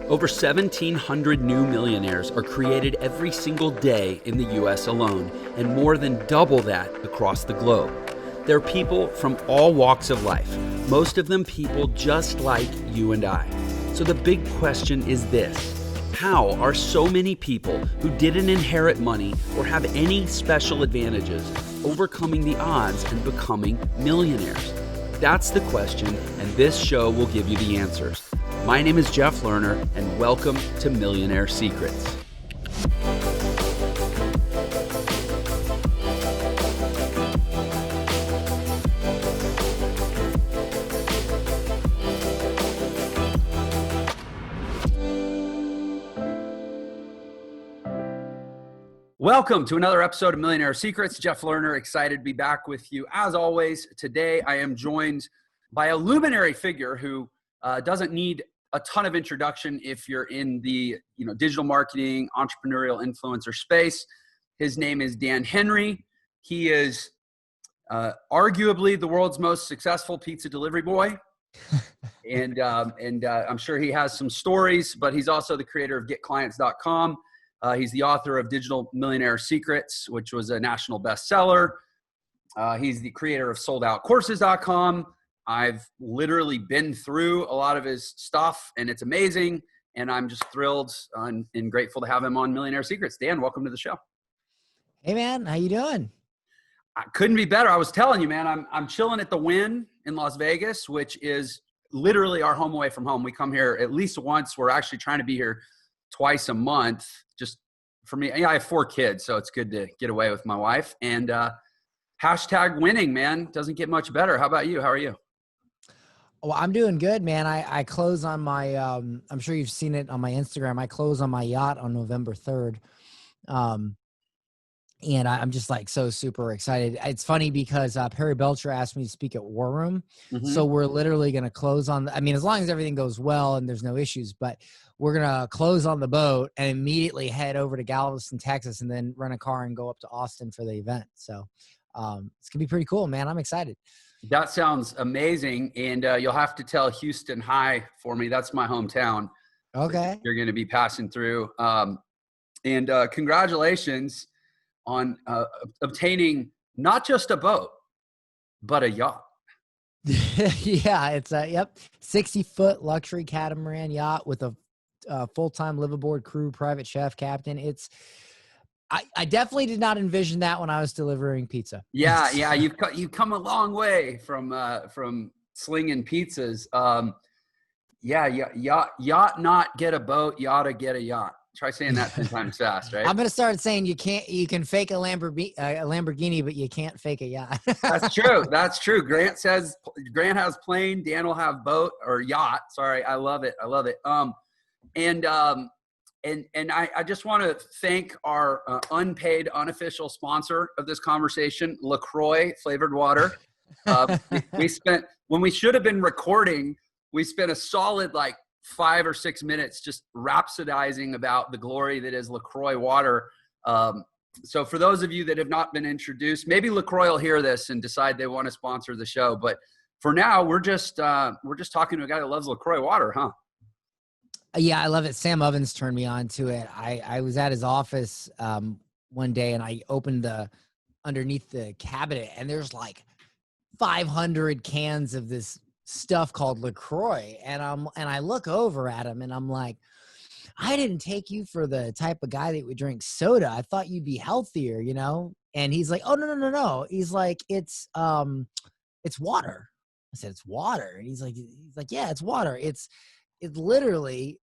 Over 1,700 new millionaires are created every single day in the US alone, and more than double that across the globe. They're people from all walks of life, most of them people just like you and I. So the big question is this: how are so many people who didn't inherit money or have any special advantages overcoming the odds and becoming millionaires? That's the question, and this show will give you the answers. My name is Jeff Lerner, and welcome to Millionaire Secrets. Welcome to another episode of Millionaire Secrets. Jeff Lerner, excited to be back with you. As always, today I am joined by a luminary figure who doesn't need a ton of introduction if you're in the digital marketing, entrepreneurial influencer space. His name is Dan Henry. He is arguably the world's most successful pizza delivery boy. and I'm sure he has some stories, but he's also the creator of getclients.com. He's the author of Digital Millionaire Secrets, which was a national bestseller. He's the creator of soldoutcourses.com. I've literally been through a lot of his stuff, and it's amazing. And I'm just thrilled and grateful to have him on Millionaire Secrets. Dan, welcome to the show. Hey, man. How you doing? I couldn't be better. I was telling you, man, I'm chilling at the Wynn in Las Vegas, which is literally our home away from home. We come here at least once. We're actually trying to be here twice a month. Just for me, I have 4 kids, so it's good to get away with my wife. And hashtag winning, man. Doesn't get much better. How about you? How are you? Well, I'm doing good, man. I close on my, I'm sure you've seen it on my Instagram. I close on my yacht on November 3rd. And I'm just like so super excited. It's funny because Perry Belcher asked me to speak at War Room. Mm-hmm. So we're literally going to close on, as long as everything goes well and there's no issues, but we're going to close on the boat and immediately head over to Galveston, Texas, and then rent a car and go up to Austin for the event. So it's going to be pretty cool, man. I'm excited. That sounds amazing. And you'll have to tell Houston hi for me. That's my hometown. Okay. You're going to be passing through. And congratulations on obtaining not just a boat, but a yacht. Yeah, it's a 60-foot luxury catamaran yacht with a full-time liveaboard crew, private chef, captain. I definitely did not envision that when I was delivering pizza. Yeah, you've come a long way from slinging pizzas. Yacht not get a boat, yacht get a yacht. Try saying that 10 times fast, right? I'm gonna start saying you can fake a Lamborghini, but you can't fake a yacht. That's true. That's true. Grant has plane. Dan will have boat or yacht. Sorry, I love it. And I just want to thank our unpaid, unofficial sponsor of this conversation, Lacroix flavored water. When we should have been recording, we spent a solid 5 or 6 minutes just rhapsodizing about the glory that is Lacroix water. So for those of you that have not been introduced, maybe Lacroix will hear this and decide they want to sponsor the show. But for now, we're just talking to a guy that loves Lacroix water, huh? Yeah, I love it. Sam Ovens turned me on to it. I was at his office one day and I opened underneath the cabinet and there's 500 cans of this stuff called Lacroix. And I look over at him and I'm like, I didn't take you for the type of guy that would drink soda. I thought you'd be healthier, And he's like, oh, no. He's like, it's water. I said, it's water. And he's like, yeah, it's water. It's literally,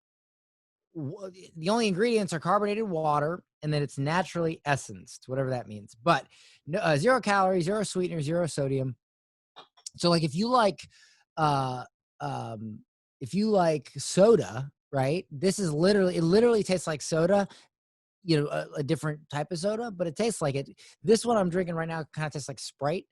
the only ingredients are carbonated water, and then it's naturally essenced, whatever that means. But 0 calories, 0 sweetener, 0 sodium. So if you like soda, right? This is it literally tastes like soda, a different type of soda, but it tastes like it. This one I'm drinking right now kind of tastes like Sprite.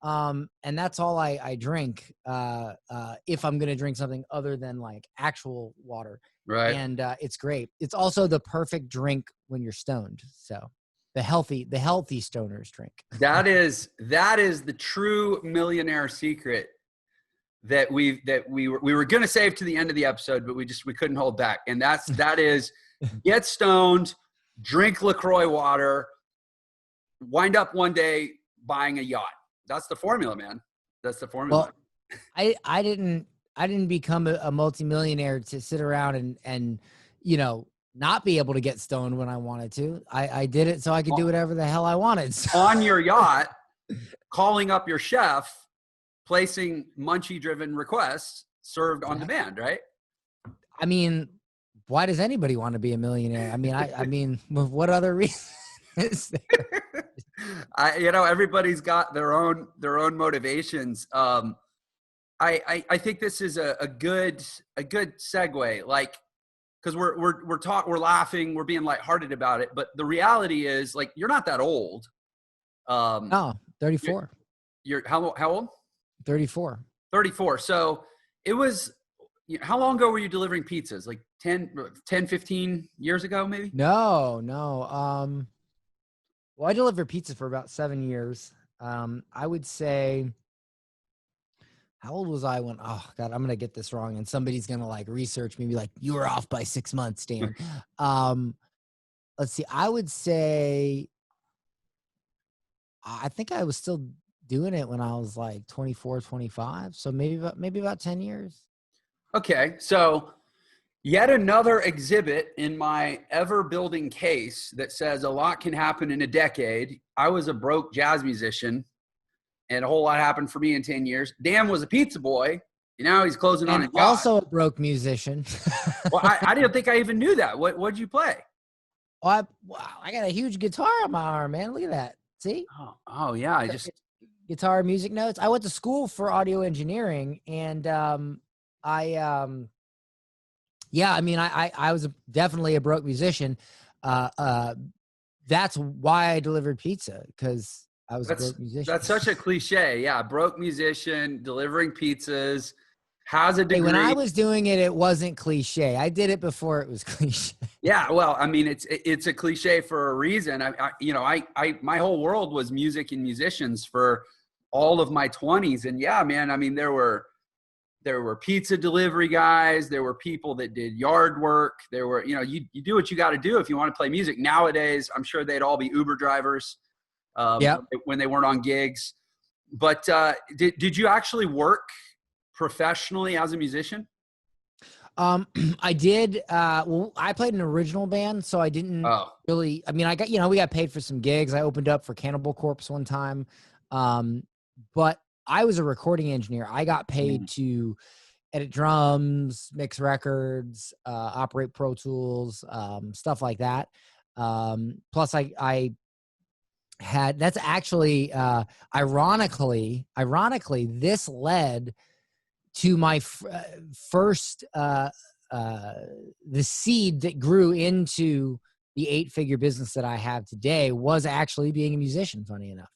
And that's all I drink if I'm going to drink something other than actual water. Right. And it's great. It's also the perfect drink when you're stoned. So the healthy stoners drink. That is the true millionaire secret. that we were going to save to the end of the episode, but we couldn't hold back. And that is get stoned, drink Lacroix water, wind up one day buying a yacht. That's the formula, man. That's the formula. Well, I didn't become a multimillionaire to sit around and not be able to get stoned when I wanted to. I did it so I could do whatever the hell I wanted. On your yacht, calling up your chef, placing munchie-driven requests served on demand, right? I mean, why does anybody want to be a millionaire? I mean, what other reason is there? Everybody's got their own motivations. I think this is a good segue, like, because we're laughing, we're being lighthearted about it, but the reality is, like, you're not that old. No, 34. You're how old? 34. 34. So it was, how long ago were you delivering pizzas? Like 10, 15 years ago, maybe? No. Well, I delivered pizza for about 7 years. I would say, how old was I when, oh God, I'm going to get this wrong. And somebody's going to like research me and be like, you were off by 6 months, Dan. Let's see. I would say, I think I was still doing it when I was like 24, 25. So maybe about 10 years. Okay. So yet another exhibit in my ever building case that says a lot can happen in a decade. I was a broke jazz musician and a whole lot happened for me in 10 years. Dan was a pizza boy. And now he's closing on a yacht. Also a broke musician. Well, I didn't think I even knew that. What'd you play? Wow, I got a huge guitar on my arm, man. Look at that. See? Oh yeah. Guitar music notes. I went to school for audio engineering, and I was definitely a broke musician. That's why I delivered pizza, because I was a broke musician. That's such a cliche. Yeah, broke musician delivering pizzas, has a degree. Hey, when I was doing it, it wasn't cliche. I did it before it was cliche. Yeah, well, I mean, it's a cliche for a reason. I my whole world was music and musicians for all of my 20s, and yeah, man, I mean, there were pizza delivery guys, there were people that did yard work, there were, you do what you got to do if you want to play music. Nowadays, I'm sure they'd all be Uber drivers when they weren't on gigs. But did you actually work professionally as a musician? I did. Well, I played an original band, so I didn't really. I mean, I got we got paid for some gigs. I opened up for Cannibal Corpse one time, but I was a recording engineer. I got paid to edit drums, mix records, operate Pro Tools, stuff like that. Plus, I had. That's actually, ironically, this led to my first, the seed that grew into the 8-figure business that I have today was actually being a musician, funny enough.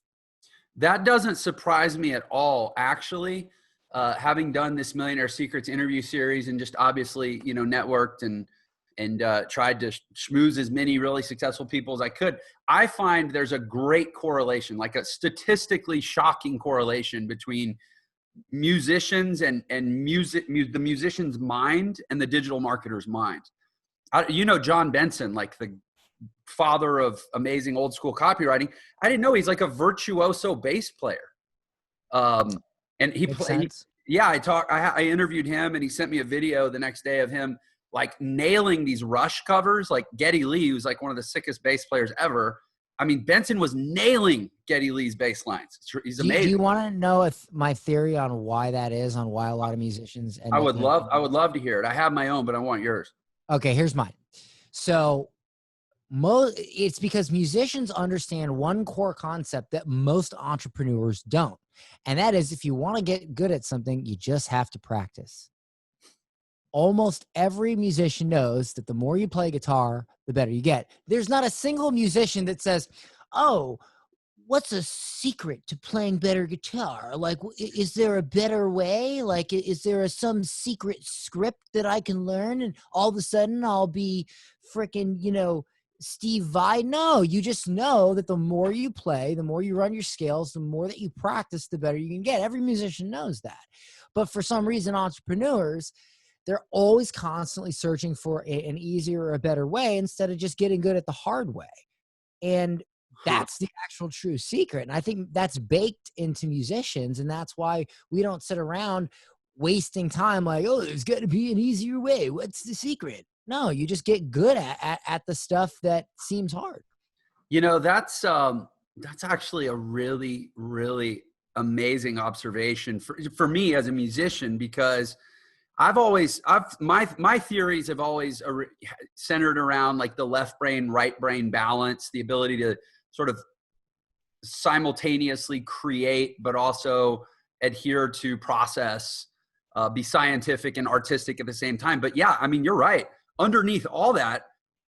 That doesn't surprise me at all, actually. Having done this Millionaire Secrets interview series and just obviously, networked and tried to schmooze as many really successful people as I could, I find there's a great correlation, like a statistically shocking correlation between musicians and music, the musician's mind and the digital marketer's mind. John Benson, like the father of amazing old school copywriting. I didn't know he's like a virtuoso bass player. And he played. Yeah, I interviewed him, and he sent me a video the next day of him like nailing these Rush covers, like Geddy Lee, who's like one of the sickest bass players ever. I mean, Benson was nailing Geddy Lee's bass lines. He's amazing. Do you want to know my theory on why that is, on why a lot of musicians? I would love to hear it. I have my own, but I want yours. Okay, here's mine. So it's because musicians understand one core concept that most entrepreneurs don't. And that is, if you want to get good at something, you just have to practice. Almost every musician knows that the more you play guitar, the better you get. There's not a single musician that says, oh, what's a secret to playing better guitar? Like, is there a better way? Like, is there some secret script that I can learn and all of a sudden I'll be freaking, Steve Vai. No, you just know that the more you play, the more you run your scales, the more that you practice, the better you can get. Every musician knows that. But for some reason, entrepreneurs, they're always constantly searching for an easier or a better way instead of just getting good at the hard way. And Huh. that's the actual true secret. And I think that's baked into musicians. And that's why we don't sit around wasting time like, oh, there's got to be an easier way. What's the secret? No, you just get good at the stuff that seems hard. You know, that's actually a really, really amazing observation for me as a musician, because my theories have always centered around like the left brain, right brain balance, the ability to sort of simultaneously create, but also adhere to process, be scientific and artistic at the same time. But yeah, I mean, you're right. Underneath all that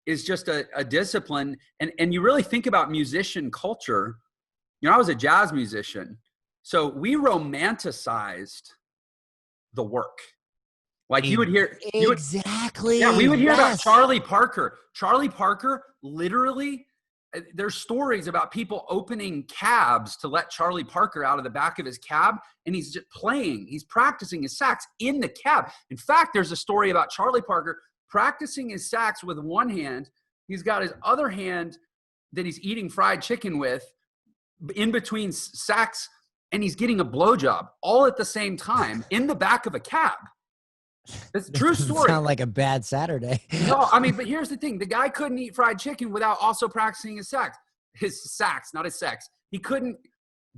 is just a discipline. And you really think about musician culture. You know, I was a jazz musician, so we romanticized the work. Like you would hear exactly. Yeah, we would hear about Charlie Parker. Charlie Parker, literally, there's stories about people opening cabs to let Charlie Parker out of the back of his cab, and he's just playing. He's practicing his sax in the cab. In fact, there's a story about Charlie Parker practicing his sax with one hand. He's got his other hand that he's eating fried chicken with in between sax, and he's getting a blowjob all at the same time in the back of a cab. It's a true story. Sound like a bad Saturday. No, I mean, but here's the thing. The guy couldn't eat fried chicken without also practicing his sax. His sax, not his sex. He couldn't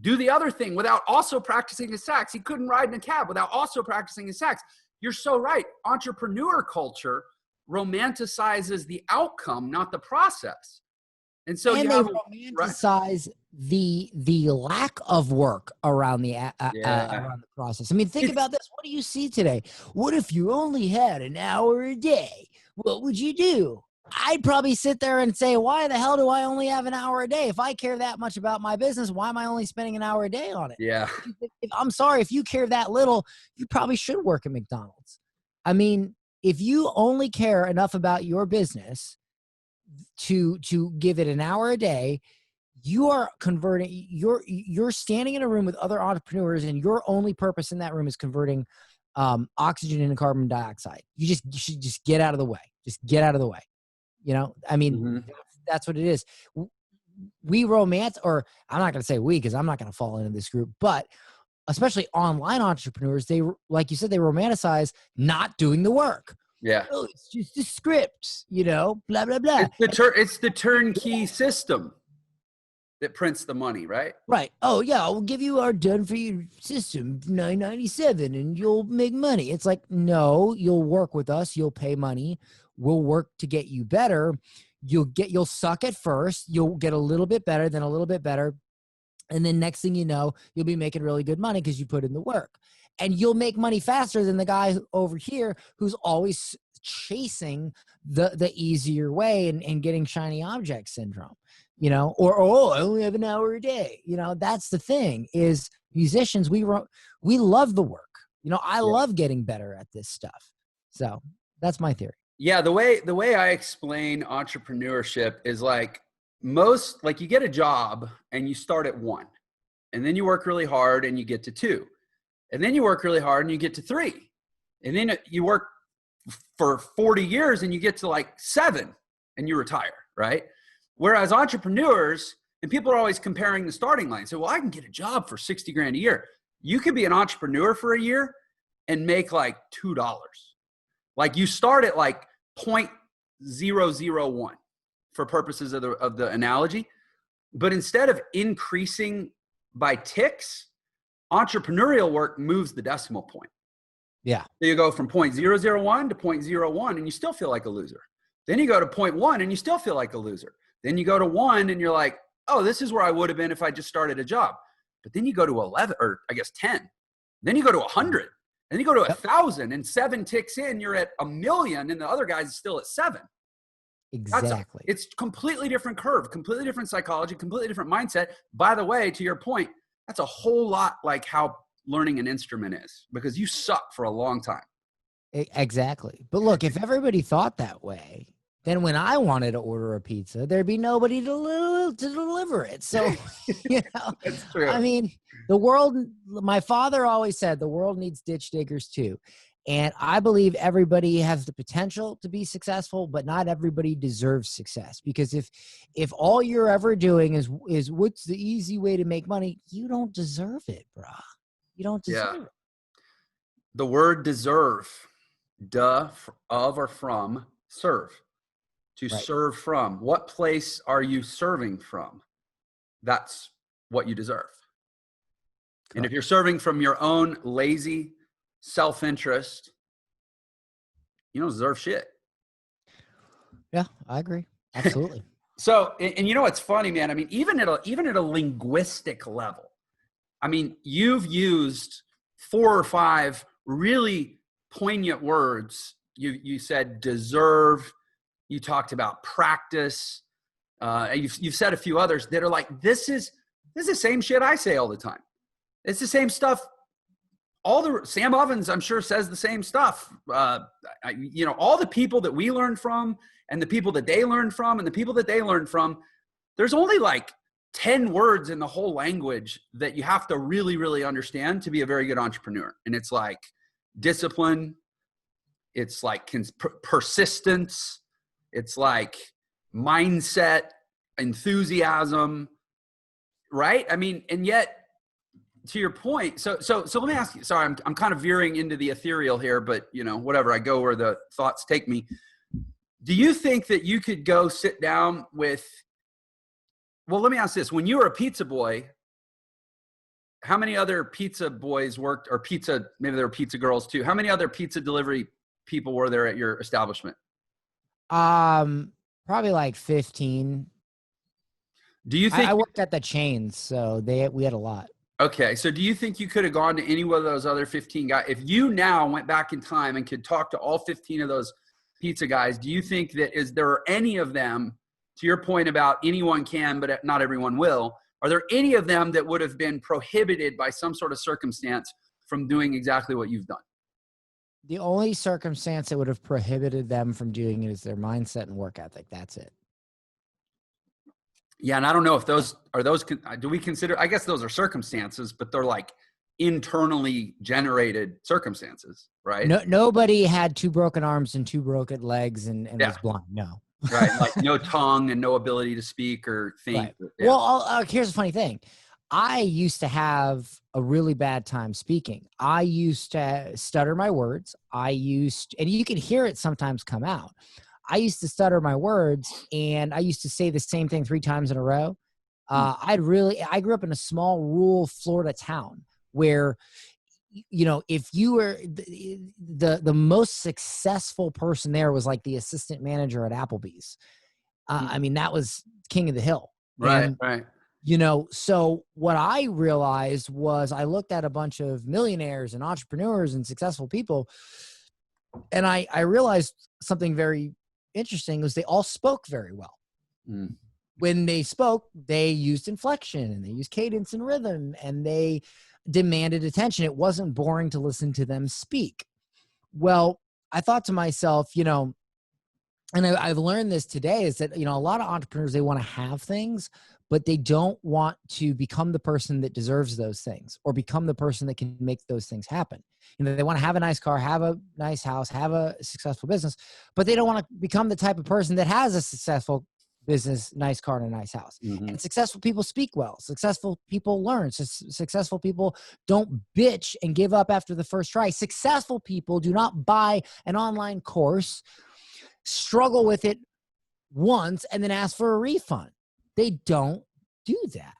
do the other thing without also practicing his sax. He couldn't ride in a cab without also practicing his sax. You're so right. Entrepreneur culture romanticizes the outcome, not the process. And so and you they have romanticize the lack of work around the around the process. I mean, think about this. What do you see today? What if you only had an hour a day? What would you do? I'd probably sit there and say, why the hell do I only have an hour a day? If I care that much about my business, why am I only spending an hour a day on it? Yeah. I'm sorry, if you care that little, you probably should work at McDonald's. I mean, if you only care enough about your business to give it an hour a day, you are converting, you're standing in a room with other entrepreneurs, and your only purpose in that room is converting oxygen into carbon dioxide. You should just get out of the way. Just get out of the way. You know, I mean, that's what it is. We romance, or I'm not going to say we, because I'm not going to fall into this group, but especially online entrepreneurs, they, like you said, they romanticize not doing the work. Yeah. Oh, it's just a script, you know, blah, blah, blah. It's the turnkey system that prints the money, right? Right. Oh, yeah, we'll give you our done for you system, $9.97, and you'll make money. It's like, no, you'll work with us. You'll pay money. We'll work to get you better. You'll suck at first. You'll get a little bit better, then a little bit better. And then next thing you know, you'll be making really good money because you put in the work. And you'll make money faster than the guy over here who's always chasing the easier way and getting shiny object syndrome, you know, or, oh, I only have an hour a day. You know, that's the thing is musicians, we love the work. You know, I love getting better at this stuff. So that's my theory. Yeah. The way I explain entrepreneurship is like you get a job and you start at 1, and then you work really hard and you get to 2. And then you work really hard and you get to 3. And then you work for 40 years and you get to like 7 and you retire, right? Whereas entrepreneurs, and people are always comparing the starting line. So, well, I can get a job for 60 grand a year. You could be an entrepreneur for a year and make like $2. Like you start at like 0.001 for purposes of the analogy. But instead of increasing by ticks, entrepreneurial work moves the decimal point. Yeah. So you go from 0.001 to 0.01 and you still feel like a loser. Then you go to 0.1 and you still feel like a loser. Then you go to 1 and you're like, oh, this is where I would have been if I just started a job. But then you go to 11, or I guess 10. Then you go to 100. Then you go to 1,000, and 7 ticks in, you're at 1,000,000, and the other guy's still at 7. Exactly. It's completely different curve, completely different psychology, completely different mindset. By the way, to your point, that's a whole lot like how learning an instrument is, because you suck for a long time. Exactly. But look, if everybody thought that way, then when I wanted to order a pizza, there'd be nobody to deliver it. So, That's true. I mean, the world, my father always said the world needs ditch diggers too. And I believe everybody has the potential to be successful, but not everybody deserves success. Because if all you're ever doing is what's the easy way to make money, you don't deserve it, brah. You don't deserve it. The word deserve, of or from, serve. To Right. serve from. What place are you serving from? That's what you deserve. Correct. And if you're serving from your own lazy self-interest, you don't deserve shit. Yeah, I agree. Absolutely. So, and you know what's funny, man? I mean, even at a linguistic level, I mean, you've used 4 or 5 really poignant words. You said deserve. You talked about practice. You've said a few others that are like, this is the same shit I say all the time. It's the same stuff. Sam Ovens, I'm sure, says the same stuff. All the people that we learned from and the people that they learned from and the people that they learned from, there's only like 10 words in the whole language that you have to really, really understand to be a very good entrepreneur. And it's like discipline. It's like persistence. It's like mindset, enthusiasm, right? I mean, and yet, to your point, so let me ask you. Sorry, I'm kind of veering into the ethereal here, but whatever. I go where the thoughts take me. Do you think that you could go sit down with? Well, let me ask this: when you were a pizza boy, how many other pizza boys worked, or pizza? Maybe there were pizza girls too. How many other pizza delivery people were there at your establishment? Probably like 15. Do you think I worked at the chains, so we had a lot. Okay, so do you think you could have gone to any one of those other 15 guys? If you now went back in time and could talk to all 15 of those pizza guys, do you think that there are any of them, to your point about anyone can, but not everyone will, are there any of them that would have been prohibited by some sort of circumstance from doing exactly what you've done? The only circumstance that would have prohibited them from doing it is their mindset and work ethic. That's it. Yeah, and I don't know if do we consider, I guess those are circumstances, but they're like internally generated circumstances, right? No, nobody had 2 broken arms and 2 broken legs and was blind. No. Right, like no tongue and no ability to speak or think. Right. Yeah. Well, here's the funny thing. I used to have a really bad time speaking. I used to stutter my words. And you can hear it sometimes come out. I used to stutter my words, and I used to say the same thing 3 times in a row. I grew up in a small rural Florida town where, if you were the most successful person there was like the assistant manager at Applebee's. I mean, that was king of the hill. Right, and, right. So what I realized was I looked at a bunch of millionaires and entrepreneurs and successful people, and I realized something very interesting was they all spoke very well. When they spoke, they used inflection and they used cadence and rhythm, and they demanded attention. It wasn't boring to listen to them speak. Well, I thought to myself, and I've learned this today, is that, a lot of entrepreneurs, they want to have things, but they don't want to become the person that deserves those things or become the person that can make those things happen. They want to have a nice car, have a nice house, have a successful business, but they don't want to become the type of person that has a successful business, nice car, and a nice house. Mm-hmm. And successful people speak well. Successful people learn. Successful people don't bitch and give up after the first try. Successful people do not buy an online course, struggle with it once, and then ask for a refund. They don't do that.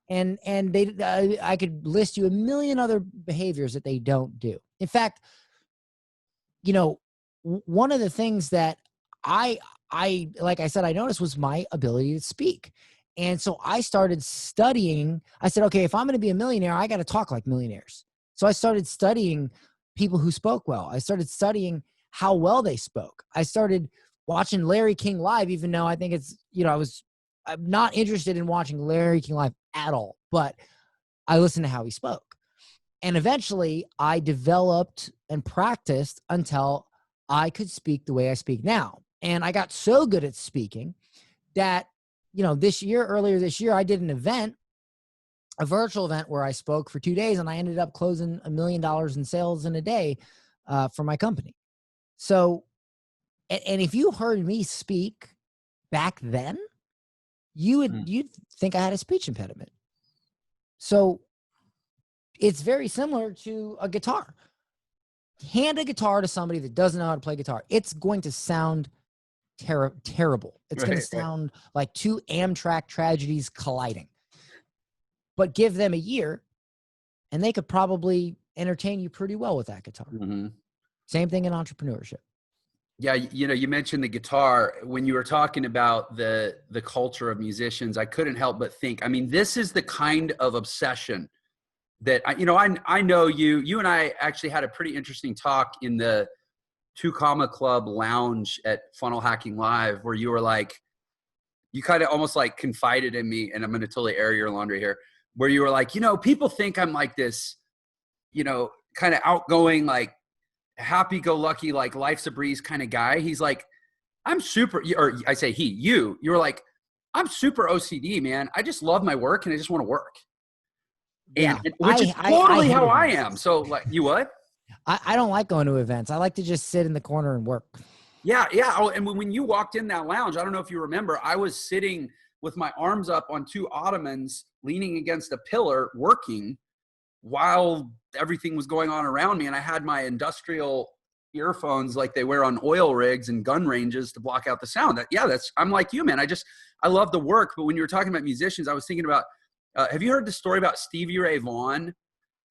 And I could list you a million other behaviors that they don't do. In fact, one of the things that I like I said, I noticed was my ability to speak. And so I started studying. I said, okay, if I'm going to be a millionaire, I got to talk like millionaires. So I started studying people who spoke well. I started studying how well they spoke. I started watching Larry King live, even though I think it's, I'm not interested in watching Larry King live at all, but I listened to how he spoke. And eventually I developed and practiced until I could speak the way I speak now. And I got so good at speaking that, earlier this year, I did an event, a virtual event where I spoke for 2 days, and I ended up closing $1 million in sales in a day for my company. So, and if you heard me speak back then, you'd think I had a speech impediment. So it's very similar to a guitar. Hand a guitar to somebody that doesn't know how to play guitar. It's going to sound terrible. It's going to sound like two Amtrak tragedies colliding. But give them a year and they could probably entertain you pretty well with that guitar. Mm-hmm. Same thing in entrepreneurship. Yeah, you mentioned the guitar. When you were talking about the culture of musicians, I couldn't help but think, I mean, this is the kind of obsession that, I know you and I actually had a pretty interesting talk in the 2 Comma Club lounge at Funnel Hacking Live, where you were like, you kind of almost like confided in me, and I'm going to totally air your laundry here, where you were like, people think I'm like this, kind of outgoing, like happy-go-lucky, like life's a breeze kind of guy. He's like, I'm super, or I say you were like, I'm super OCD, man. I just love my work and I just want to work. And which is totally how I am. So like, you what? I don't like going to events. I like to just sit in the corner and work. Yeah. Oh, and when you walked in that lounge, I don't know if you remember, I was sitting with my arms up on 2 ottomans, leaning against a pillar, working while everything was going on around me. And I had my industrial earphones like they wear on oil rigs and gun ranges to block out the sound. I'm like you, man. I love the work. But when you were talking about musicians, I was thinking about, have you heard the story about Stevie Ray Vaughan,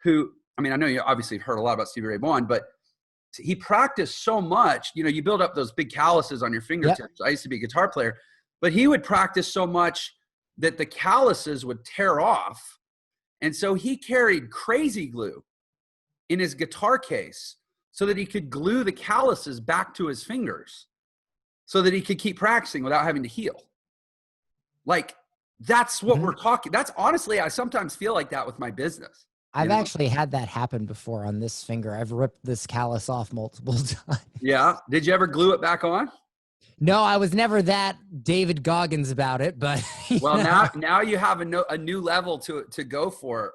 who, I mean, I know you obviously have heard a lot about Stevie Ray Vaughan, but he practiced so much, you build up those big calluses on your fingertips. Yep. I used to be a guitar player, but he would practice so much that the calluses would tear off. And so he carried crazy glue in his guitar case so that he could glue the calluses back to his fingers so that he could keep practicing without having to heal. Like, that's what we're talking. That's honestly, I sometimes feel like that with my business. I've actually had that happen before on this finger. I've ripped this callus off multiple times. Yeah. Did you ever glue it back on? No, I was never that David Goggins about it, but well, now you have a new level to go for.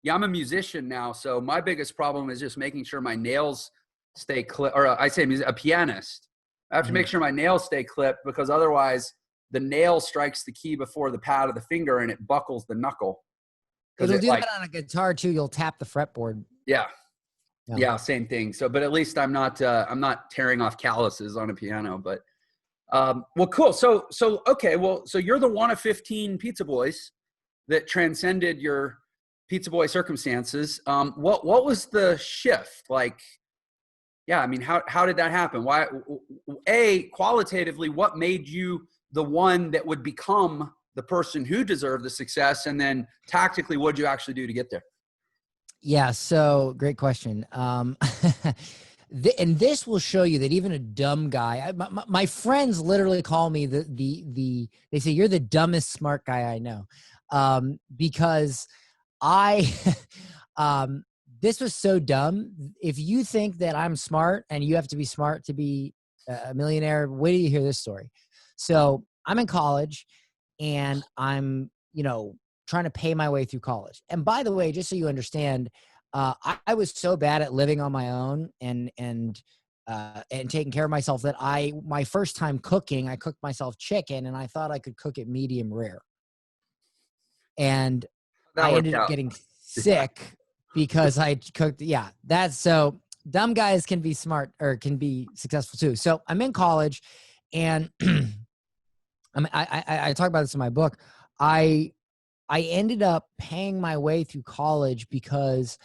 Yeah, I'm a musician now, so my biggest problem is just making sure my nails stay clipped. Or I say a pianist. I have to make sure my nails stay clipped, because otherwise the nail strikes the key before the pad of the finger and it buckles the knuckle. It'll do that on a guitar too. You'll tap the fretboard. Yeah, same thing. So, but at least I'm not tearing off calluses on a piano. But well, cool. So okay. Well, so you're the one of 15 pizza boys that transcended your pizza boy circumstances. What was the shift like? Yeah, I mean, how did that happen? Why? Qualitatively, what made you the one that would become the person who deserved the success? And then tactically, what did you actually do to get there? Yeah. So great question. And this will show you that even a dumb guy, my friends literally call me they say, you're the dumbest smart guy I know. Because this was so dumb. If you think that I'm smart and you have to be smart to be a millionaire, wait till you hear this story. So I'm in college and I'm, trying to pay my way through college. And by the way, just so you understand, I was so bad at living on my own and taking care of myself that my first time cooking, I cooked myself chicken and I thought I could cook it medium rare. And I ended up getting sick because I cooked. Yeah, that's so dumb guys can be smart or can be successful too. So I'm in college and I talk about this in my book. I ended up paying my way through college because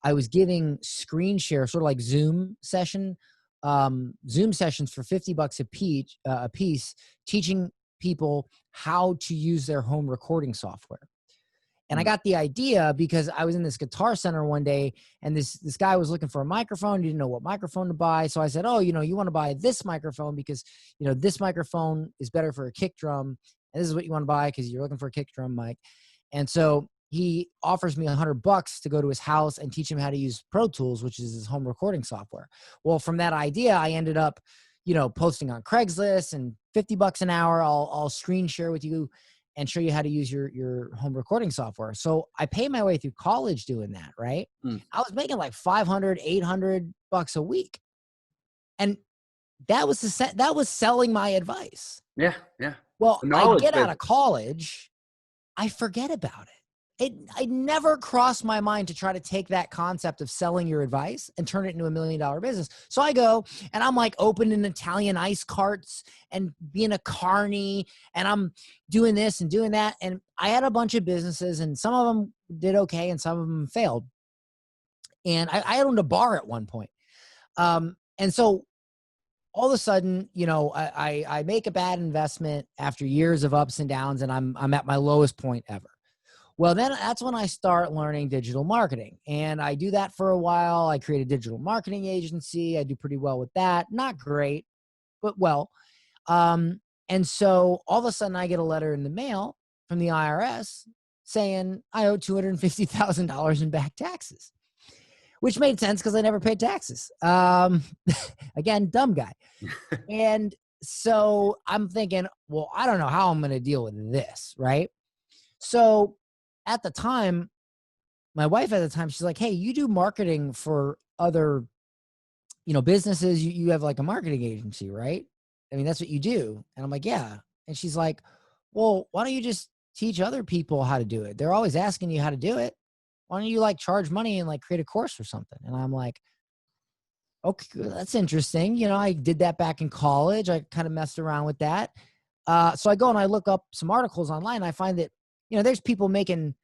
I was getting screen share, sort of like Zoom sessions for $50 a piece, teaching people how to use their home recording software. And I got the idea because I was in this Guitar Center one day and this guy was looking for a microphone. He didn't know what microphone to buy. So I said, oh, you want to buy this microphone because, this microphone is better for a kick drum. And this is what you want to buy because you're looking for a kick drum mic. And so he offers me $100 to go to his house and teach him how to use Pro Tools, which is his home recording software. Well, from that idea, I ended up posting on Craigslist and $50 an hour. I'll screen share with you and show you how to use your home recording software. So I paid my way through college doing that, right? I was making like $500, $800 a week. And that was selling my advice. Yeah. Yeah. Well, The I knowledge get out base. of college, I forget about it. I never crossed my mind to try to take that concept of selling your advice and turn it into $1 million business. So I go and I'm like opening Italian ice carts and being a carny, and I'm doing this and doing that. And I had a bunch of businesses, and some of them did okay and some of them failed. And I owned a bar at one point. And so all of a sudden, I make a bad investment after years of ups and downs, and I'm at my lowest point ever. Well, then that's when I start learning digital marketing, and I do that for a while. I create a digital marketing agency. I do pretty well with that. Not great, but well. And so all of a sudden I get a letter in the mail from the IRS saying I owe $250,000 in back taxes, which made sense because I never paid taxes. Again, dumb guy. And so I'm thinking, well, I don't know how I'm going to deal with this, right? So at the time, my wife at the time, she's like, hey, you do marketing for other, businesses. You have like a marketing agency, right? I mean, that's what you do. And I'm like, yeah. And she's like, well, why don't you just teach other people how to do it? They're always asking you how to do it. Why don't you like charge money and like create a course or something? And I'm like, okay, that's interesting. I did that back in college. I kind of messed around with that. So I go and I look up some articles online. And I find that, there's people making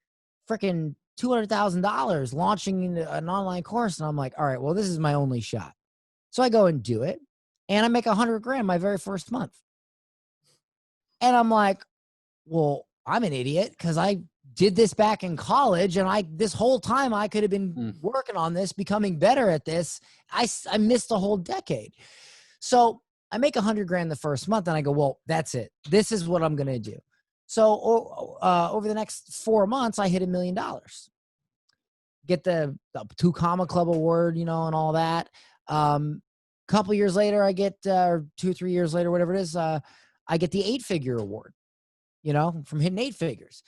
freaking $200,000 launching an online course. And I'm like, all right, well, this is my only shot. So I go and do it, and I make $100,000 my very first month. And I'm like, well, I'm an idiot because I did this back in college, and this whole time I could have been working on this, becoming better at this. I missed a whole decade. So I make $100,000 the first month, and I go, well, that's it. This is what I'm going to do. So over the next 4 months, I hit $1 million. Get the 2 Comma Club award, and all that. Couple years later, I get 2 or 3 years later, whatever it is, I get the 8-figure award. From hitting 8 figures.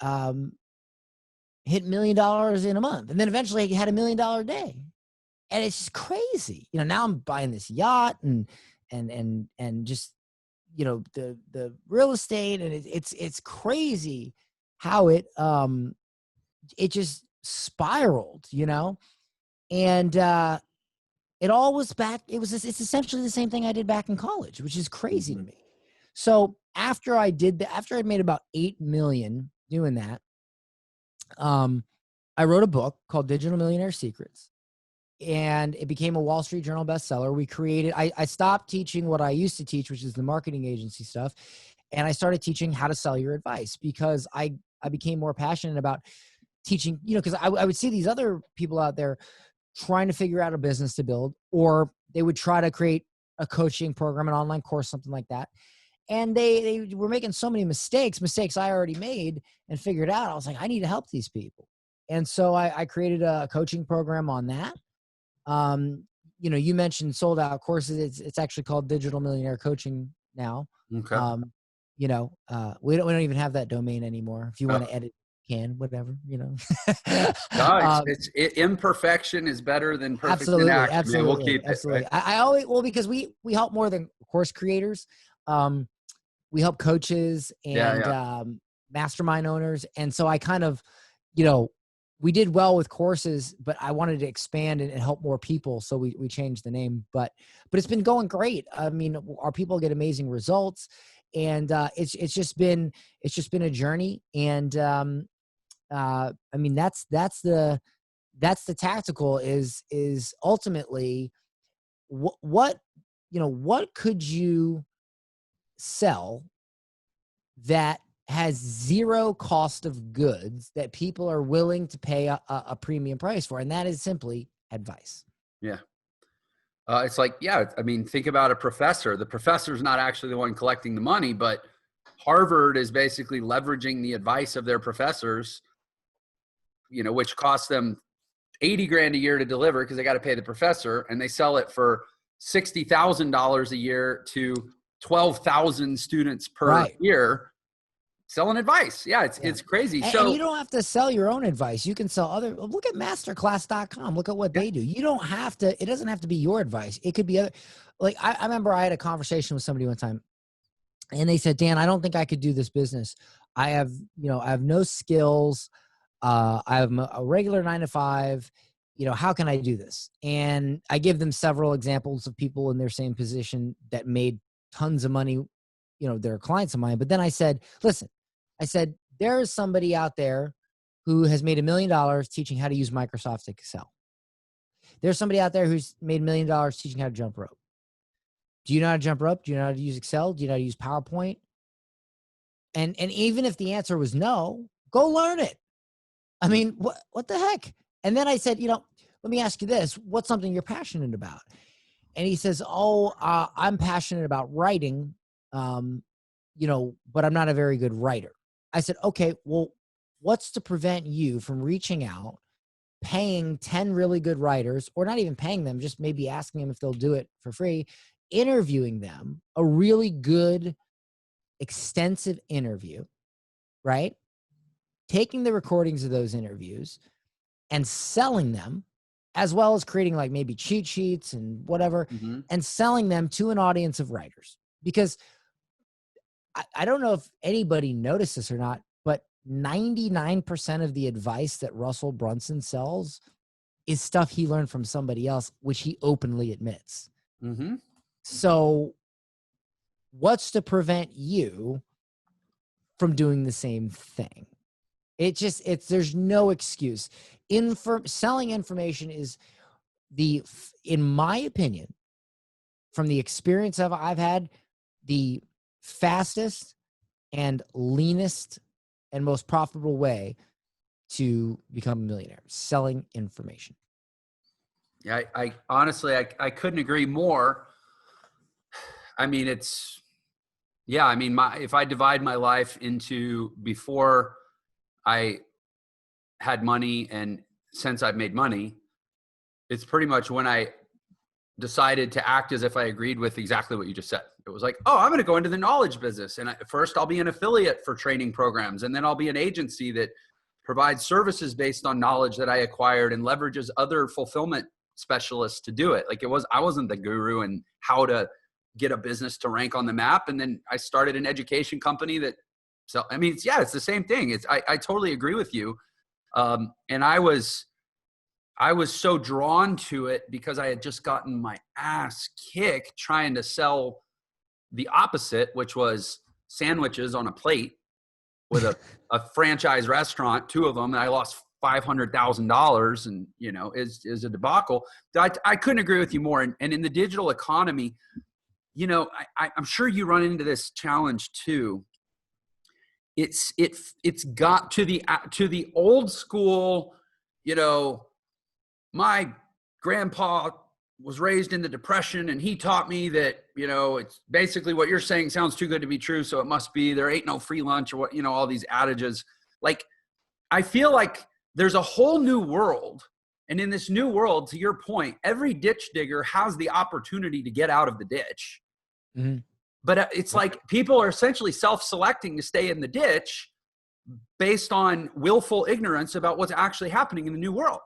Hit $1 million in a month, and then eventually I had $1 million day, and it's just crazy. Now I'm buying this yacht and just the real estate, and it's crazy how it just spiraled, and it all was back. It's essentially the same thing I did back in college, which is crazy to me. So after I made about 8 million doing that, I wrote a book called Millionaire Secrets, and it became a Wall Street Journal bestseller. I stopped teaching what I used to teach, which is the marketing agency stuff. And I started teaching how to sell your advice, because I became more passionate about teaching, because I would see these other people out there trying to figure out a business to build, or they would try to create a coaching program, an online course, something like that. And they were making so many mistakes I already made and figured out. I was like, I need to help these people. And so I created a coaching program on that. You mentioned sold out courses. It's actually called Digital Millionaire Coaching now. Okay. We don't even have that domain anymore. If you want to edit, you can, whatever, No, imperfection is better than perfect in action. Absolutely. We'll keep it. Right? I always, because we help more than course creators. We help coaches and mastermind owners. And so I kind of, we did well with courses, but I wanted to expand and help more people. So we changed the name, but it's been going great. I mean, our people get amazing results, and it's just been a journey. And I mean, that's the tactical is ultimately what could you sell that has zero cost of goods that people are willing to pay a premium price for? And that is simply advice. Yeah. It's like, I mean, think about a professor. The professor's not actually the one collecting the money, but Harvard is basically leveraging the advice of their professors, which costs them $80,000 a year to deliver because they got to pay the professor, and they sell it for $60,000 a year to 12,000 students per Right. year selling advice. Yeah, it's crazy. And you don't have to sell your own advice. You can sell other. Look at masterclass.com. Look at what they do. You don't have to, it doesn't have to be your advice. It could be other. Like I remember I had a conversation with somebody one time and they said, Dan, I don't think I could do this business. I have no skills. I have a regular 9 to 5. How can I do this? And I give them several examples of people in their same position that made tons of money, they're clients of mine. But then I said, listen, there is somebody out there who has made $1 million teaching how to use Microsoft Excel. There's somebody out there who's made $1 million teaching how to jump rope. Do you know how to jump rope? Do you know how to use Excel? Do you know how to use PowerPoint? And even if the answer was no, go learn it. I mean, what the heck? And then I said, let me ask you this. What's something you're passionate about? And he says, I'm passionate about writing, but I'm not a very good writer. I said, okay, well, what's to prevent you from reaching out, paying 10 really good writers, or not even paying them, just maybe asking them if they'll do it for free, interviewing them, a really good, extensive interview, right? Taking the recordings of those interviews and selling them, as well as creating like maybe cheat sheets and whatever, and selling them to an audience of writers. Because I don't know if anybody noticed this or not, but 99% of the advice that Russell Brunson sells is stuff he learned from somebody else, which he openly admits. So what's to prevent you from doing the same thing? There's no excuse. Selling information is in my opinion, from the experience I've had, the fastest and leanest and most profitable way to become a millionaire, selling information. Yeah, I honestly, I couldn't agree more. I mean, if I divide my life into before I had money and since I've made money, it's pretty much when I decided to act as if I agreed with exactly what you just said. It was like, I'm going to go into the knowledge business. And first I'll be an affiliate for training programs. And then I'll be an agency that provides services based on knowledge that I acquired and leverages other fulfillment specialists to do it. Like I wasn't the guru in how to get a business to rank on the map. And then I started an education company it's the same thing. I totally agree with you. And I was so drawn to it because I had just gotten my ass kicked trying to sell the opposite, which was sandwiches on a plate with a franchise restaurant, 2 of them. And I lost $500,000 and, is a debacle. I couldn't agree with you more. And in the digital economy, I'm sure you run into this challenge too. It's got to the old school, my grandpa was raised in the Depression and he taught me that, it's basically what you're saying sounds too good to be true. So it must be, there ain't no free lunch or what, all these adages. Like, I feel like there's a whole new world. And in this new world, to your point, every ditch digger has the opportunity to get out of the ditch. But it's like people are essentially self-selecting to stay in the ditch based on willful ignorance about what's actually happening in the new world.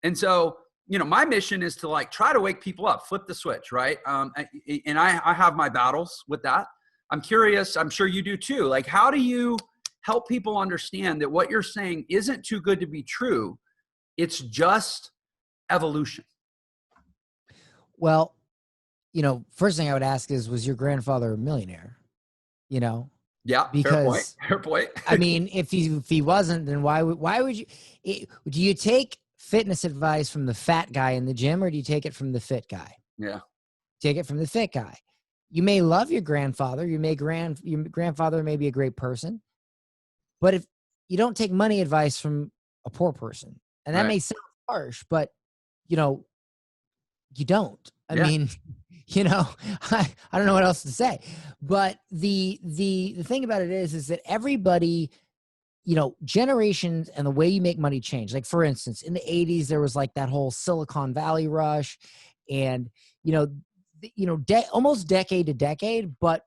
And so, my mission is to try to wake people up, flip the switch, right? And I have my battles with that. I'm curious, I'm sure you do too. Like, how do you help people understand that what you're saying isn't too good to be true? It's just evolution. Well, first thing I would ask is, was your grandfather a millionaire? Yeah, because fair point. I mean, if he wasn't, then why would you? Do you take fitness advice from the fat guy in the gym, or do you take it from the fit guy? Yeah, take it from the fit guy. You may love your grandfather. Your grandfather may be a great person, but if you don't take money advice from a poor person, and that may sound harsh, but you don't. I mean, I don't know what else to say. But the thing about it is that everybody, generations and the way you make money change. Like, for instance, in the 80s, there was like that whole Silicon Valley rush. And, almost decade to decade, but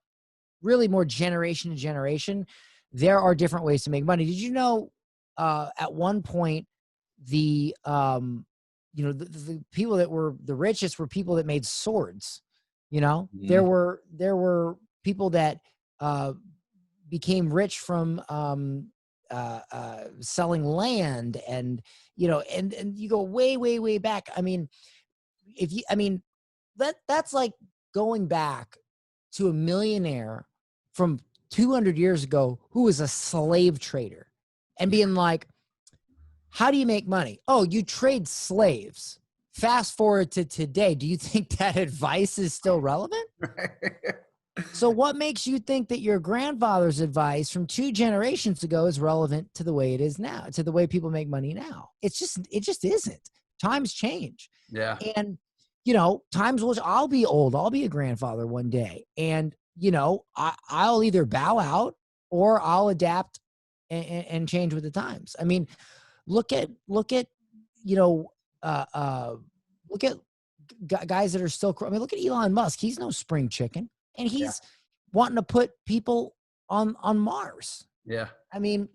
really more generation to generation, there are different ways to make money. Did you know at one point the people that were the richest were people that made swords? There Mhm. were people that became rich from selling land, and and you go way, way, way back. I mean, that's like going back to a millionaire from 200 years ago who was a slave trader and Yeah. being like, how do you make money? Oh, you trade slaves. Fast forward to today. Do you think that advice is still relevant? So what makes you think that your grandfather's advice from 2 generations ago is relevant to the way it is now, to the way people make money now? It just isn't. Times change. Yeah. And, times will, I'll be old. I'll be a grandfather one day. And, I'll either bow out or I'll adapt and change with the times. I mean, look at, you know, uh, uh, look at guys that are still, I mean, look at Elon Musk. He's no spring chicken, and Yeah. he's wanting to put people on Mars. Yeah. I mean,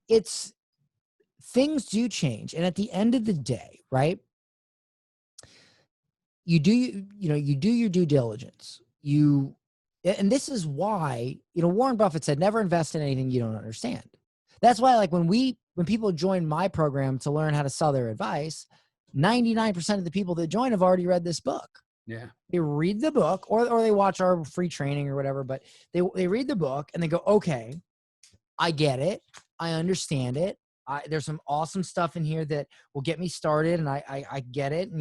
it's, things do change. And at the end of the day, right? You do, you do your due diligence. And this is why, Warren Buffett said, never invest in anything you don't understand. That's why, like, when people join my program to learn how to sell their advice, 99% of the people that join have already read this book. Yeah. They read the book, or they watch our free training or whatever, but they read the book and they go, okay, I get it. I understand it. There's some awesome stuff in here that will get me started, and I get it. And,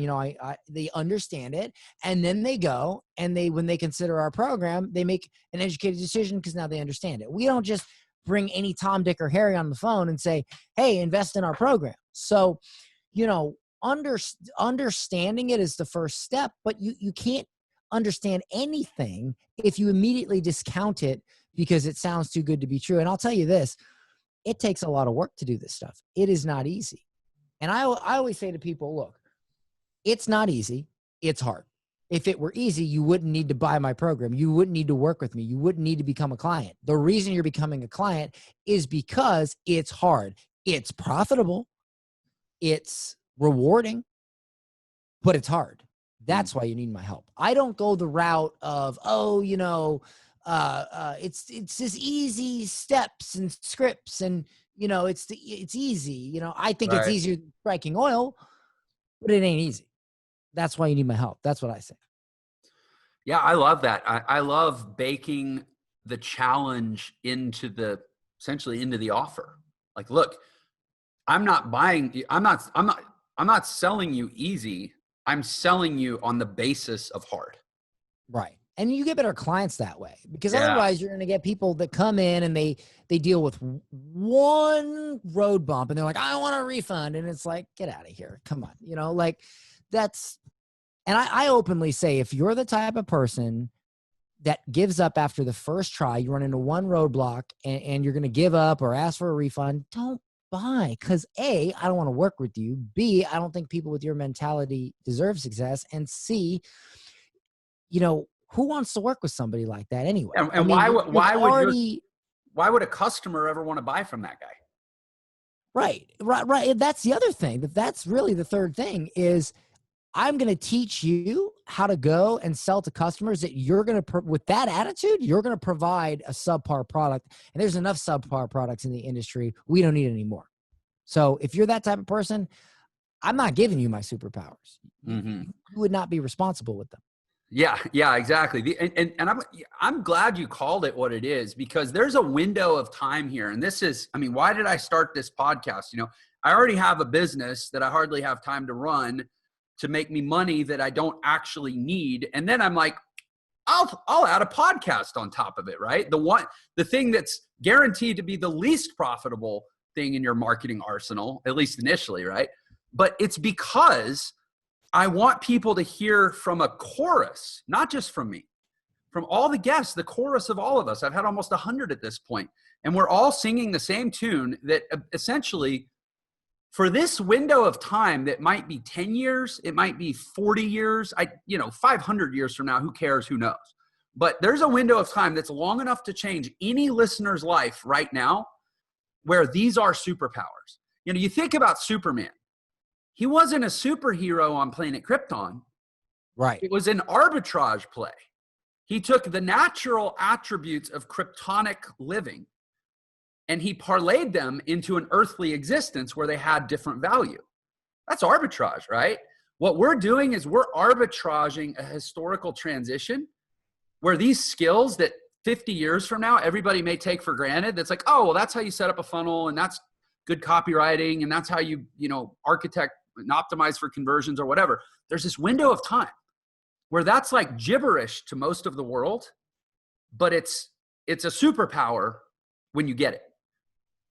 they understand it. And then they go and when they consider our program, they make an educated decision because now they understand it. We don't just bring any Tom, Dick, or Harry on the phone and say, hey, invest in our program. So, understanding it is the first step, but you can't understand anything if you immediately discount it because it sounds too good to be true. And I'll tell you this, it takes a lot of work to do this stuff. It is not easy. And I always say to people, look, it's not easy. It's hard. If it were easy, you wouldn't need to buy my program. You wouldn't need to work with me. You wouldn't need to become a client. The reason you're becoming a client is because it's hard. It's profitable. It's rewarding, but it's hard. That's why you need my help. I don't go the route of, it's just easy steps and scripts, and it's easy. I think it's Right. easier than striking oil, but it ain't easy. That's why you need my help. That's what I say. Yeah. I love that. I love baking the challenge essentially into the offer. Like, look, I'm not selling you easy. I'm selling you on the basis of hard. Right. And you get better clients that way, because Yeah. otherwise you're going to get people that come in and they deal with one road bump and they're like, I want a refund. And it's like, get out of here. Come on. That's, and I openly say, if you're the type of person that gives up after the first try, you run into one roadblock and you're going to give up or ask for a refund, don't buy. Because A, I don't want to work with you. B, I don't think people with your mentality deserve success. And C, who wants to work with somebody like that anyway? And I mean, why would a customer ever want to buy from that guy? right. That's the other thing. That's really the third thing is, I'm going to teach you how to go and sell to customers that you're going to, with that attitude, you're going to provide a subpar product. And there's enough subpar products in the industry. We don't need any more. So if you're that type of person, I'm not giving you my superpowers. Mm-hmm. You would not be responsible with them. Yeah, exactly. And I'm glad you called it what it is, because there's a window of time here. And this is, why did I start this podcast? I already have a business that I hardly have time to run to make me money that I don't actually need. And then I'm like, I'll add a podcast on top of it, right? The thing that's guaranteed to be the least profitable thing in your marketing arsenal, at least initially, right? But it's because I want people to hear from a chorus, not just from me, from all the guests, the chorus of all of us. I've had almost 100 at this point, and we're all singing the same tune that essentially for this window of time that might be 10 years, it might be 40 years, 500 years from now, who cares, who knows? But there's a window of time that's long enough to change any listener's life right now where these are superpowers. You think about Superman. He wasn't a superhero on planet Krypton. Right. It was an arbitrage play. He took the natural attributes of Kryptonic living and he parlayed them into an earthly existence where they had different value. That's arbitrage, right? What we're doing is we're arbitraging a historical transition where these skills that 50 years from now, everybody may take for granted. That's like, oh, well, that's how you set up a funnel and that's good copywriting and that's how you architect and optimize for conversions or whatever. There's this window of time where that's like gibberish to most of the world, but it's a superpower when you get it.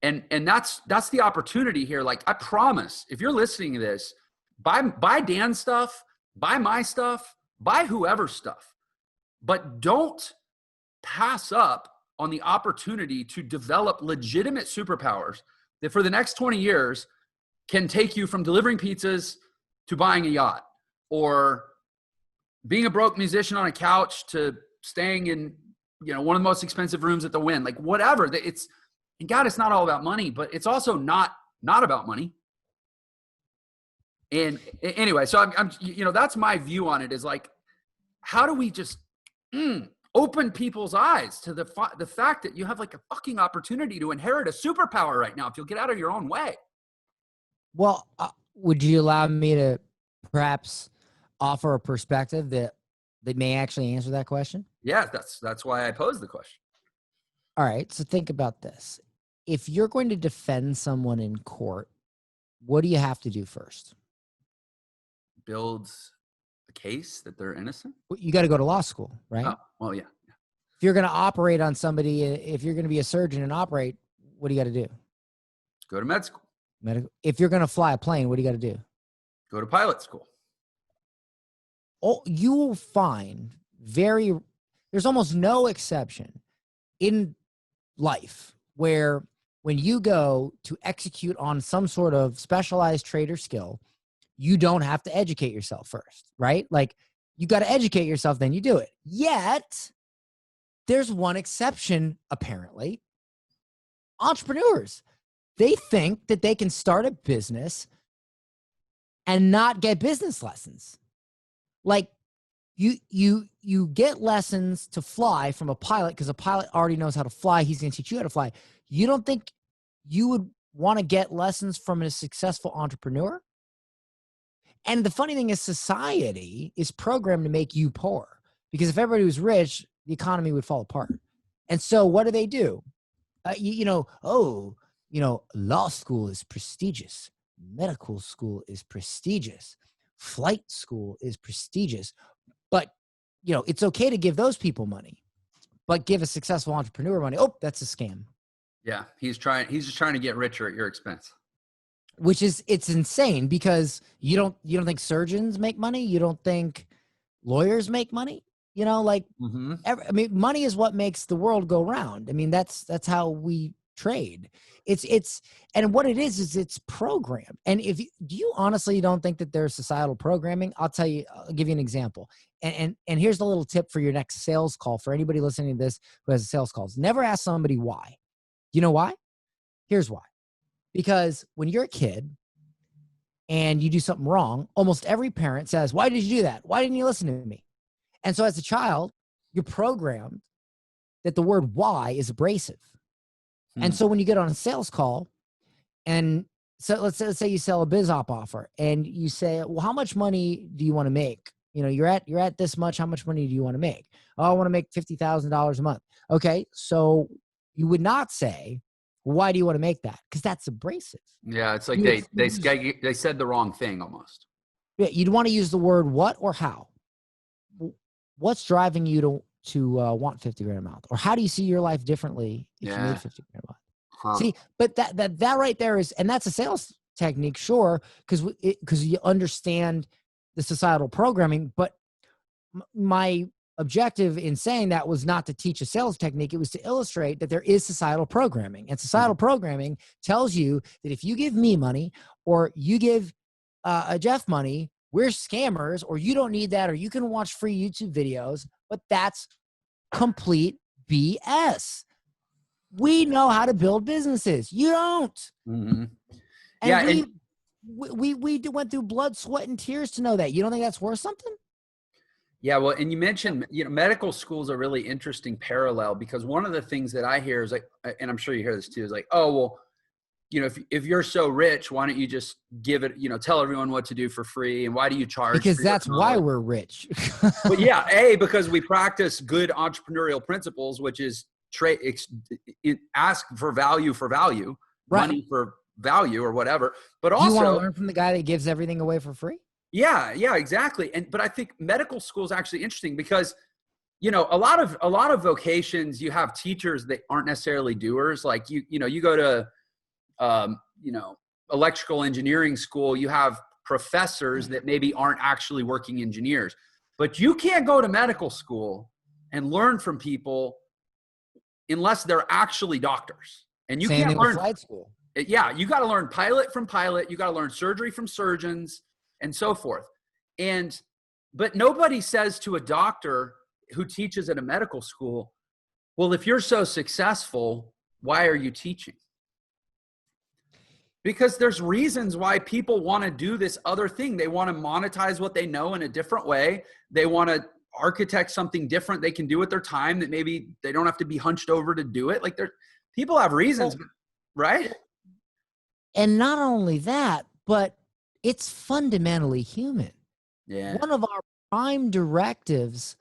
And that's the opportunity here. Like, I promise, if you're listening to this, buy Dan's stuff, buy my stuff, buy whoever's stuff, but don't pass up on the opportunity to develop legitimate superpowers that for the next 20 years can take you from delivering pizzas to buying a yacht, or being a broke musician on a couch to staying in, one of the most expensive rooms at the Wynn, like whatever. And God, it's not all about money, but it's also not about money. And anyway, so I'm that's my view on it, is like, how do we just open people's eyes to the fact that you have like a fucking opportunity to inherit a superpower right now if you'll get out of your own way. Well, would you allow me to perhaps offer a perspective that may actually answer that question? Yeah, that's why I posed the question. All right, so think about this. If you're going to defend someone in court, what do you have to do first? Builds a case that they're innocent? You got to go to law school, right? Oh, well, yeah. If you're going to operate on somebody, if you're going to be a surgeon and operate, what do you got to do? Go to med school. If you're going to fly a plane, what do you got to do? Go to pilot school. Oh, you will find there's almost no exception in life where when you go to execute on some sort of specialized trade or skill, you don't have to educate yourself first, right? Like, you got to educate yourself, then you do it. Yet, there's one exception, apparently. Entrepreneurs, they think that they can start a business and not get business lessons. Like, you get lessons to fly from a pilot because a pilot already knows how to fly. He's going to teach you how to fly. You don't think you would want to get lessons from a successful entrepreneur? And the funny thing is, society is programmed to make you poor, because if everybody was rich, the economy would fall apart. And so what do? Law school is prestigious. Medical school is prestigious. Flight school is prestigious. But, it's okay to give those people money, but give a successful entrepreneur money. Oh, that's a scam. Yeah. He's just trying to get richer at your expense. It's insane, because you don't think surgeons make money. You don't think lawyers make money. Money is what makes the world go round. I mean, that's how we trade. And what it is it's programmed. And do you honestly don't think that there's societal programming? I'll give you an example. And here's the little tip for your next sales call for anybody listening to this who has a sales calls. Never ask somebody why. You know why? Here's why. Because when you're a kid and you do something wrong, almost every parent says, "Why did you do that? Why didn't you listen to me?" And so as a child, you're programmed that the word why is abrasive. And so when you get on a sales call, and so let's say you sell a biz op offer and you say, "Well, how much money do you want to make? You're at this much. How much money do you want to make?" "Oh, I want to make $50,000 a month." Okay. So you would not say, "Why do you want to make that?" Because that's abrasive. Yeah. It's like they said the wrong thing almost. Yeah. You'd want to use the word what or how. What's driving you to want 50 grand a month? Or how do you see your life differently if you made 50 grand a month? Huh. See, but that right there is, and that's a sales technique, sure, because you understand the societal programming. But my objective in saying that was not to teach a sales technique. It was to illustrate that there is societal programming, and societal programming tells you that if you give me money or you give Jeff money, we're scammers, or you don't need that, or you can watch free YouTube videos. But that's complete BS. We know how to build businesses. You don't. Mm-hmm. And Yeah, we went through blood, sweat, and tears to know that. You don't think that's worth something? yeah. Well, and you mentioned, medical school is a really interesting parallel, because one of the things that I hear is like, and I'm sure you hear this too, is like, oh, well, if you're so rich, why don't you just give it, tell everyone what to do for free? And why do you charge? Because that's why we're rich. But yeah, because we practice good entrepreneurial principles, which is ask for value, right. Money for value or whatever. But also, you want to learn from the guy that gives everything away for free? Yeah, exactly. But I think medical school is actually interesting because, a lot of vocations, you have teachers that aren't necessarily doers. Like you go to, electrical engineering school, you have professors that maybe aren't actually working engineers. But you can't go to medical school and learn from people unless they're actually doctors. And you can't learn flight school. Yeah, you got to learn pilot from pilot. You got to learn surgery from surgeons and so forth. But nobody says to a doctor who teaches at a medical school, well, if you're so successful, why are you teaching? Because there's reasons why people want to do this other thing. They want to monetize what they know in a different way. They want to architect something different they can do with their time that maybe they don't have to be hunched over to do it. Like people have reasons, right? And not only that, but it's fundamentally human. Yeah. One of our prime directives,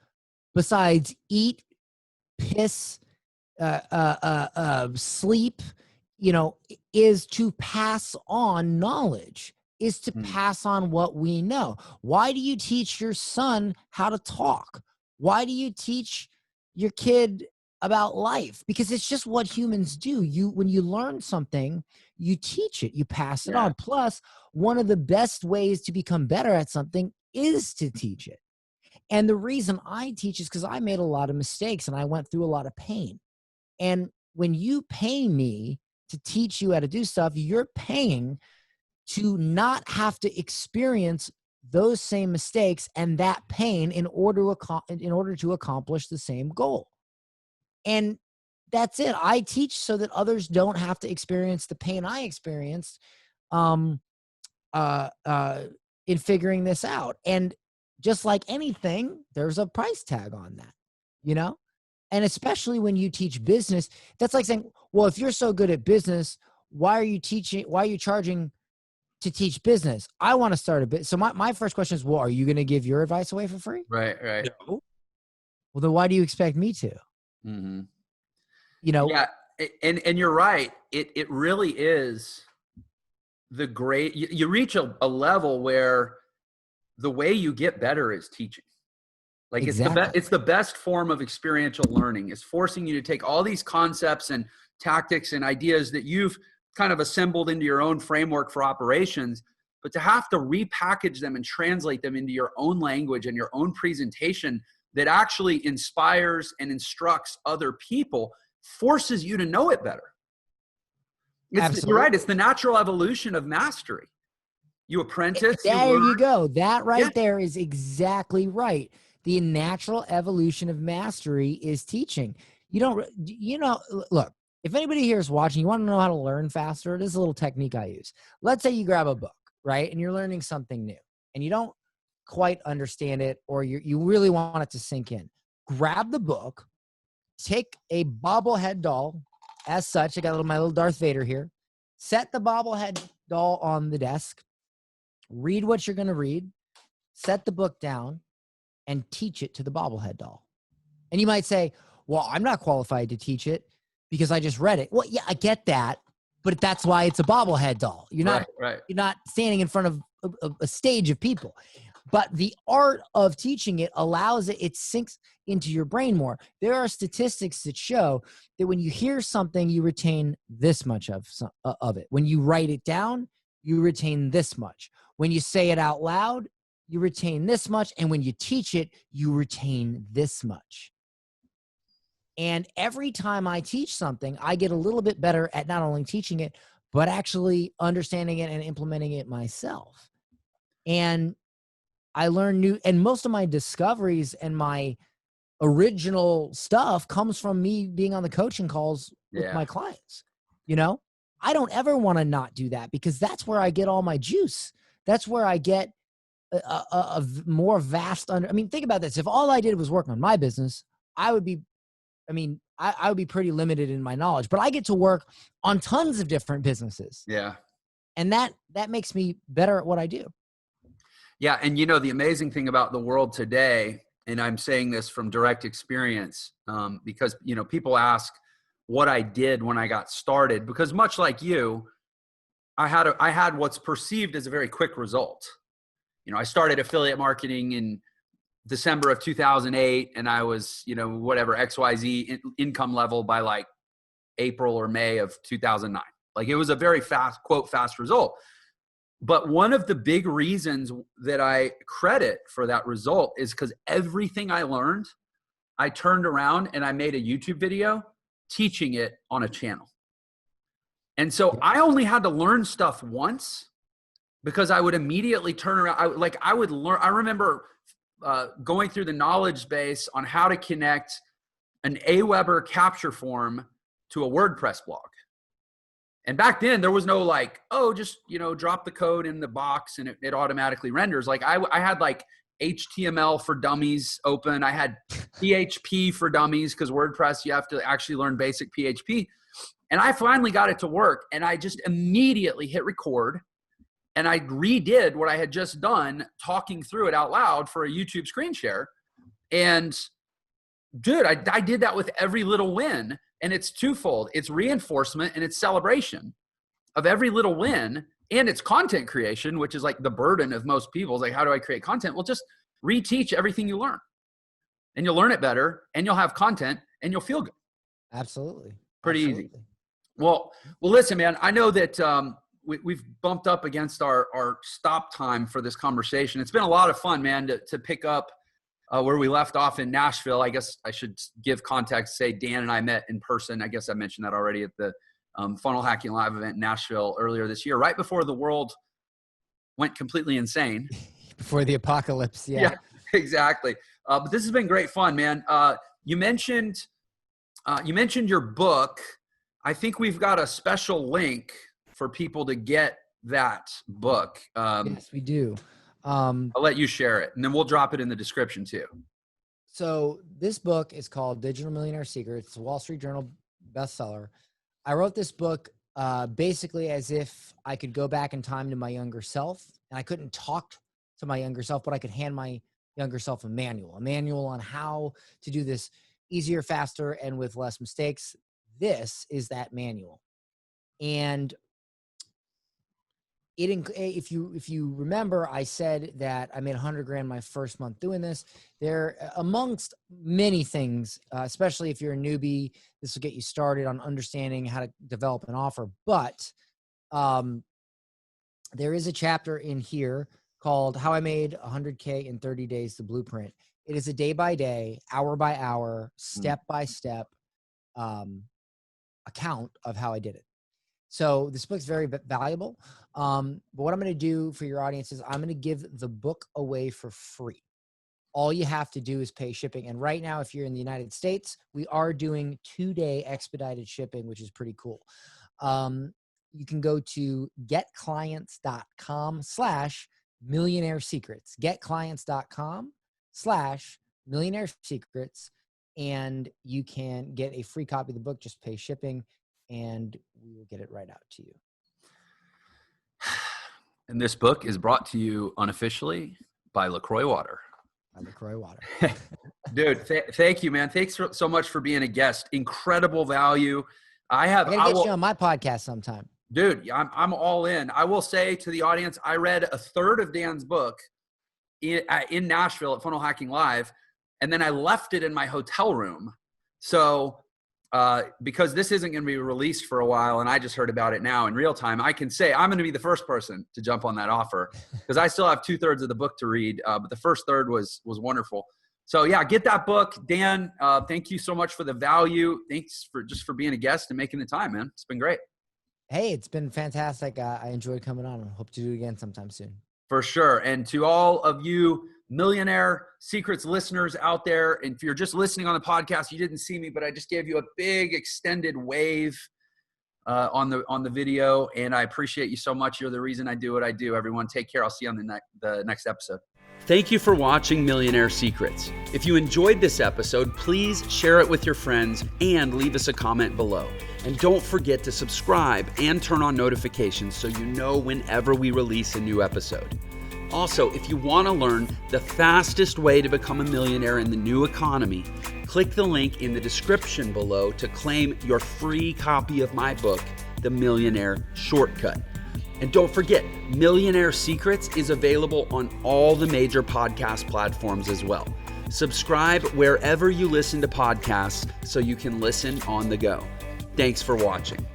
besides eat, piss, sleep, is to pass on knowledge, is to pass on what we know. Why do you teach your son how to talk? Why do you teach your kid about life? Because it's just what humans do. When you learn something, you teach it, you pass it on. Plus, one of the best ways to become better at something is to teach it. And the reason I teach is because I made a lot of mistakes and I went through a lot of pain. And when you pay me to teach you how to do stuff, you're paying to not have to experience those same mistakes and that pain in order to accomplish the same goal. And that's it. I teach so that others don't have to experience the pain I experienced in figuring this out. And just like anything, there's a price tag on that, And especially when you teach business, that's like saying, well, if you're so good at business, why are you charging to teach business? I want to start a business. So my first question is, well, are you going to give your advice away for free? Right. No. Well, then why do you expect me to? Mm-hmm. Yeah. And you're right. It really is the great, you reach a level where the way you get better is teaching. Like exactly. It's the best form of experiential learning. It's forcing you to take all these concepts and tactics and ideas that you've kind of assembled into your own framework for operations, but to have to repackage them and translate them into your own language and your own presentation that actually inspires and instructs other people, forces you to know it better. You're right. It's the natural evolution of mastery. You apprentice. There you go. That there is exactly right. The natural evolution of mastery is teaching. Look, if anybody here is watching, you want to know how to learn faster, this is a little technique I use. Let's say you grab a book, right? And you're learning something new and you don't quite understand it, or you really want it to sink in. Grab the book, take a bobblehead doll as such. I got my little Darth Vader here. Set the bobblehead doll on the desk. Read what you're going to read. Set the book down and teach it to the bobblehead doll. And you might say, well, I'm not qualified to teach it because I just read it. Well, yeah, I get that, but that's why it's a bobblehead doll. You're not standing in front of a stage of people. But the art of teaching it allows it sinks into your brain more. There are statistics that show that when you hear something, you retain this much of it. When you write it down, you retain this much. When you say it out loud, you retain this much. And when you teach it, you retain this much. And every time I teach something, I get a little bit better at not only teaching it, but actually understanding it and implementing it myself. And I learn new, and most of my discoveries and my original stuff comes from me being on the coaching calls with my clients. You know, I don't ever want to not do that, because that's where I get all my juice. That's where I get a more vast I mean, think about this. If all I did was work on my business, I would be pretty limited in my knowledge, but I get to work on tons of different businesses. Yeah. And that makes me better at what I do. Yeah. And you know, the amazing thing about the world today, and I'm saying this from direct experience, because, you know, people ask what I did when I got started, because much like you, I had what's perceived as a very quick result. You know, I started affiliate marketing in December of 2008, and I was, you know, whatever XYZ income level by like April or May of 2009. Like, it was a very fast, quote, fast result. But one of the big reasons that I credit for that result is because everything I learned, I turned around and I made a YouTube video teaching it on a channel. And so I only had to learn stuff once, because I would immediately turn around. I would learn. I remember going through the knowledge base on how to connect an Aweber capture form to a WordPress blog. And back then there was no like, oh, just, you know, drop the code in the box and it automatically renders. Like I had like HTML for dummies open. I had PHP for dummies, because WordPress, you have to actually learn basic PHP. And I finally got it to work, and I just immediately hit record. And I redid what I had just done, talking through it out loud for a YouTube screen share. And dude, I did that with every little win. And it's twofold. It's reinforcement and it's celebration of every little win. And it's content creation, which is like the burden of most people. It's like, how do I create content? Well, just reteach everything you learn. And you'll learn it better, and you'll have content, and you'll feel good. Absolutely. Pretty easy. Well, listen, man, I know that we've bumped up against our stop time for this conversation. It's been a lot of fun, man, to pick up where we left off in Nashville. I guess I should give context, say Dan and I met in person. I guess I mentioned that already at the Funnel Hacking Live event in Nashville earlier this year, right before the world went completely insane. Before the apocalypse. Yeah, exactly. But this has been great fun, man. You mentioned your book. I think we've got a special link for people to get that book. Yes, we do. I'll let you share it, and then we'll drop it in the description too. So this book is called Digital Millionaire Secrets. It's a Wall Street Journal bestseller. I wrote this book basically as if I could go back in time to my younger self, and I couldn't talk to my younger self, but I could hand my younger self a manual on how to do this easier, faster, and with less mistakes. This is that manual. And if you remember, I said that I made $100,000 my first month doing this. There, amongst many things, especially if you're a newbie, this will get you started on understanding how to develop an offer. But there is a chapter in here called How I Made $100K in 30 Days, the Blueprint. It is a day by day, hour by hour, step by step account of how I did it. So this book's very valuable. But what I'm going to do for your audience is I'm going to give the book away for free. All you have to do is pay shipping. And right now, if you're in the United States, we are doing 2-day expedited shipping, which is pretty cool. You can go to getclients.com/millionaire secrets, getclients.com/millionaire secrets. And you can get a free copy of the book. Just pay shipping, and we will get it right out to you. And this book is brought to you unofficially by Lacroix Water. Lacroix Water. Dude, thank you, man. Thanks so much for being a guest. Incredible value. I gotta get you on my podcast sometime. Dude, I'm all in. I will say to the audience, I read a third of Dan's book in Nashville at Funnel Hacking Live, and then I left it in my hotel room. So because this isn't going to be released for a while and I just heard about it now in real time, I can say I'm going to be the first person to jump on that offer because I still have 2/3 of the book to read. But the first third was wonderful. So yeah, get that book. Dan, thank you so much for the value. Thanks for being a guest and making the time, man. It's been great. Hey, it's been fantastic. I enjoyed coming on. I hope to do it again sometime soon. For sure. And to all of you Millionaire Secrets listeners out there, and if you're just listening on the podcast, you didn't see me, but I just gave you a big extended wave on the video, and I appreciate you so much. You're the reason I do what I do. Everyone, take care. I'll see you on the next episode. Thank you for watching Millionaire Secrets. If you enjoyed this episode, please share it with your friends and leave us a comment below. And don't forget to subscribe and turn on notifications so you know whenever we release a new episode. Also, if you want to learn the fastest way to become a millionaire in the new economy, click the link in the description below to claim your free copy of my book, The Millionaire Shortcut. And don't forget, Millionaire Secrets is available on all the major podcast platforms as well. Subscribe wherever you listen to podcasts so you can listen on the go. Thanks for watching.